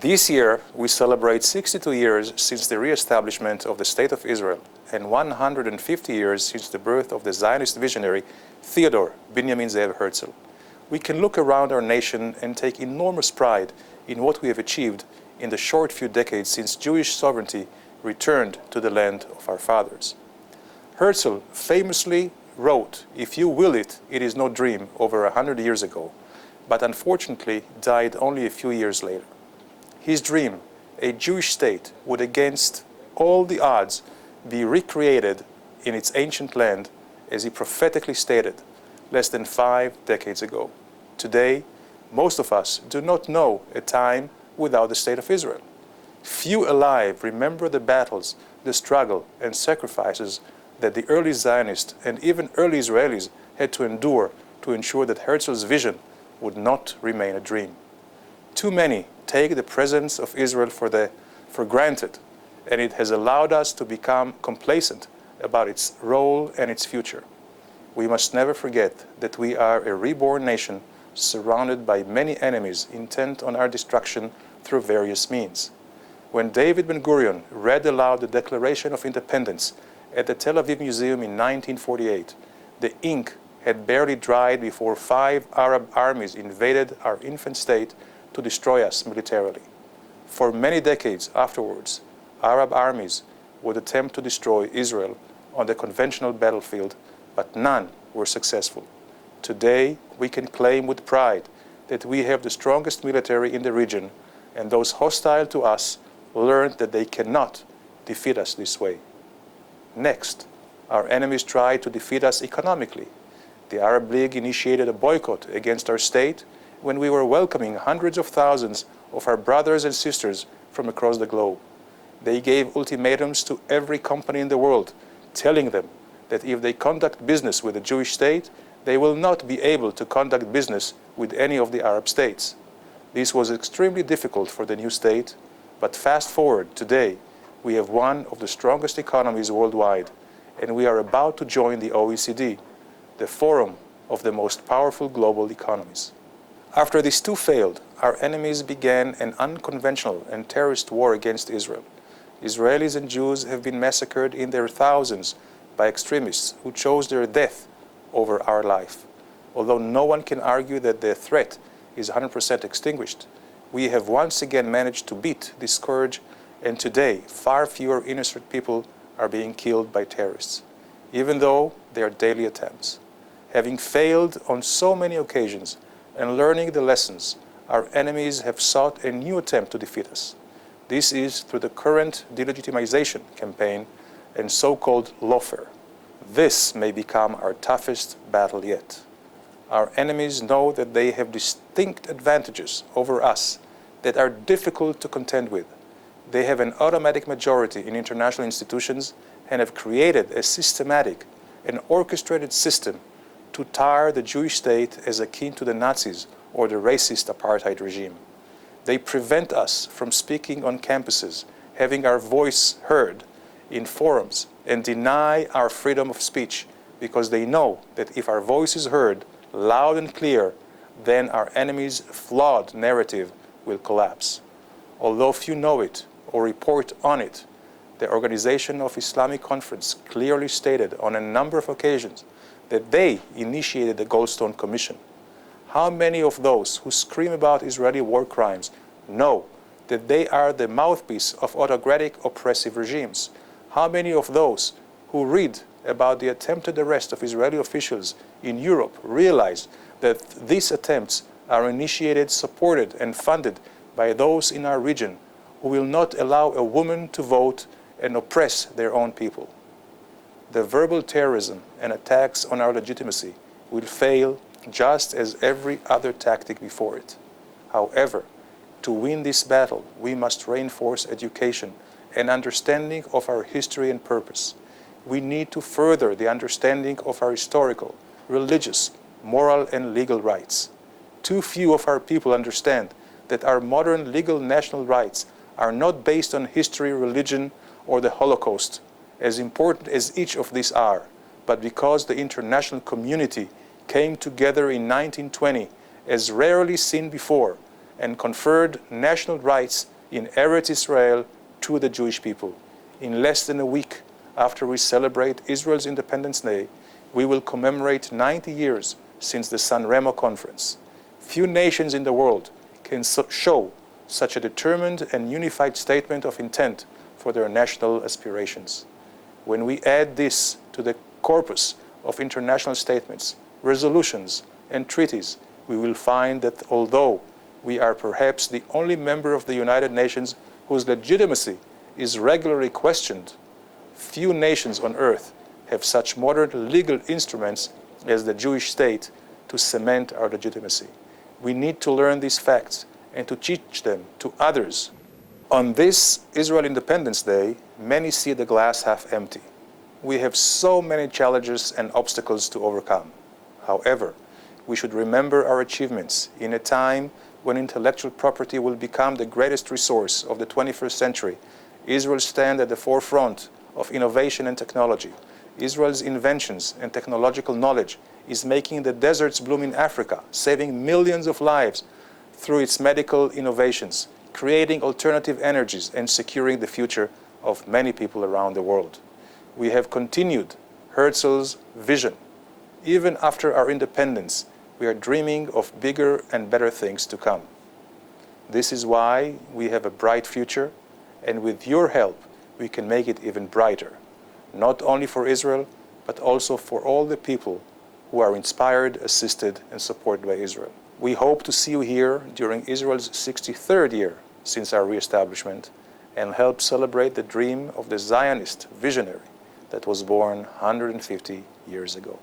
This year, we celebrate 62 years since the re-establishment of the State of Israel and 150 years since the birth of the Zionist visionary Theodor Benjamin Zev Herzl. We can look around our nation and take enormous pride in what we have achieved in the short few decades since Jewish sovereignty returned to the land of our fathers. Herzl famously wrote, "If you will it, it is no dream," over 100 years ago, but unfortunately died only a few years later. His dream, a Jewish state, would against all the odds be recreated in its ancient land, as he prophetically stated less than 5 decades ago. Today, most of us do not know a time without the State of Israel. Few alive remember the battles, the struggle, and sacrifices that the early Zionists and even early Israelis had to endure to ensure that Herzl's vision would not remain a dream. Too many take the presence of Israel for granted, and it has allowed us to become complacent about its role and its future. We must never forget that we are a reborn nation surrounded by many enemies intent on our destruction through various means. When David Ben-Gurion read aloud the Declaration of Independence at the Tel Aviv Museum in 1948, the ink had barely dried before 5 Arab armies invaded our infant state to destroy us militarily. For many decades afterwards, Arab armies would attempt to destroy Israel on the conventional battlefield, but none were successful. Today, we can claim with pride that we have the strongest military in the region, and those hostile to us learned that they cannot defeat us this way. Next, our enemies tried to defeat us economically. The Arab League initiated a boycott against our state when we were welcoming hundreds of thousands of our brothers and sisters from across the globe. They gave ultimatums to every company in the world, telling them that if they conduct business with the Jewish state, they will not be able to conduct business with any of the Arab states. This was extremely difficult for the new state, but fast forward today, we have one of the strongest economies worldwide, and we are about to join the OECD, the forum of the most powerful global economies. After these two failed, our enemies began an unconventional and terrorist war against Israel. Israelis and Jews have been massacred in their thousands by extremists who chose their death over our life. Although no one can argue that the threat is 100% extinguished, we have once again managed to beat this scourge, and today far fewer innocent people are being killed by terrorists, even though they are daily attempts. Having failed on so many occasions and learning the lessons, our enemies have sought a new attempt to defeat us. This is through the current delegitimization campaign and so-called lawfare. This may become our toughest battle yet. Our enemies know that they have distinct advantages over us that are difficult to contend with. They have an automatic majority in international institutions and have created a systematic and orchestrated system to tar the Jewish state as akin to the Nazis or the racist apartheid regime. They prevent us from speaking on campuses, having our voice heard in forums, and deny our freedom of speech because they know that if our voice is heard loud and clear, then our enemies' flawed narrative will collapse. Although few know it or report on it, the Organization of Islamic Conference clearly stated on a number of occasions that they initiated the Goldstone Commission. How many of those who scream about Israeli war crimes know that they are the mouthpiece of autocratic, oppressive regimes? How many of those who read about the attempted arrest of Israeli officials in Europe realize that these attempts are initiated, supported, and funded by those in our region who will not allow a woman to vote and oppress their own people? The verbal terrorism and attacks on our legitimacy will fail just as every other tactic before it. However, to win this battle, we must reinforce education and understanding of our history and purpose. We need to further the understanding of our historical, religious, moral, and legal rights. Too few of our people understand that our modern legal national rights are not based on history, religion, or the Holocaust, as important as each of these are, but because the international community came together in 1920 as rarely seen before and conferred national rights in Eretz Israel to the Jewish people. In less than a week after we celebrate Israel's Independence Day, we will commemorate 90 years since the San Remo Conference. Few nations in the world can show such a determined and unified statement of intent for their national aspirations. When we add this to the corpus of international statements, resolutions, and treaties, we will find that although we are perhaps the only member of the United Nations whose legitimacy is regularly questioned, few nations on earth have such modern legal instruments as the Jewish state to cement our legitimacy. We need to learn these facts and to teach them to others. On this Israel Independence Day, many see the glass half empty. We have so many challenges and obstacles to overcome. However, we should remember our achievements in a time when intellectual property will become the greatest resource of the 21st century. Israel stands at the forefront of innovation and technology. Israel's inventions and technological knowledge is making the deserts bloom in Africa, saving millions of lives through its medical innovations, creating alternative energies, and securing the future of many people around the world. We have continued Herzl's vision. Even after our independence, we are dreaming of bigger and better things to come. This is why we have a bright future, and with your help, we can make it even brighter, not only for Israel, but also for all the people who are inspired, assisted, and supported by Israel. We hope to see you here during Israel's 63rd year since our reestablishment and help celebrate the dream of the Zionist visionary that was born 150 years ago.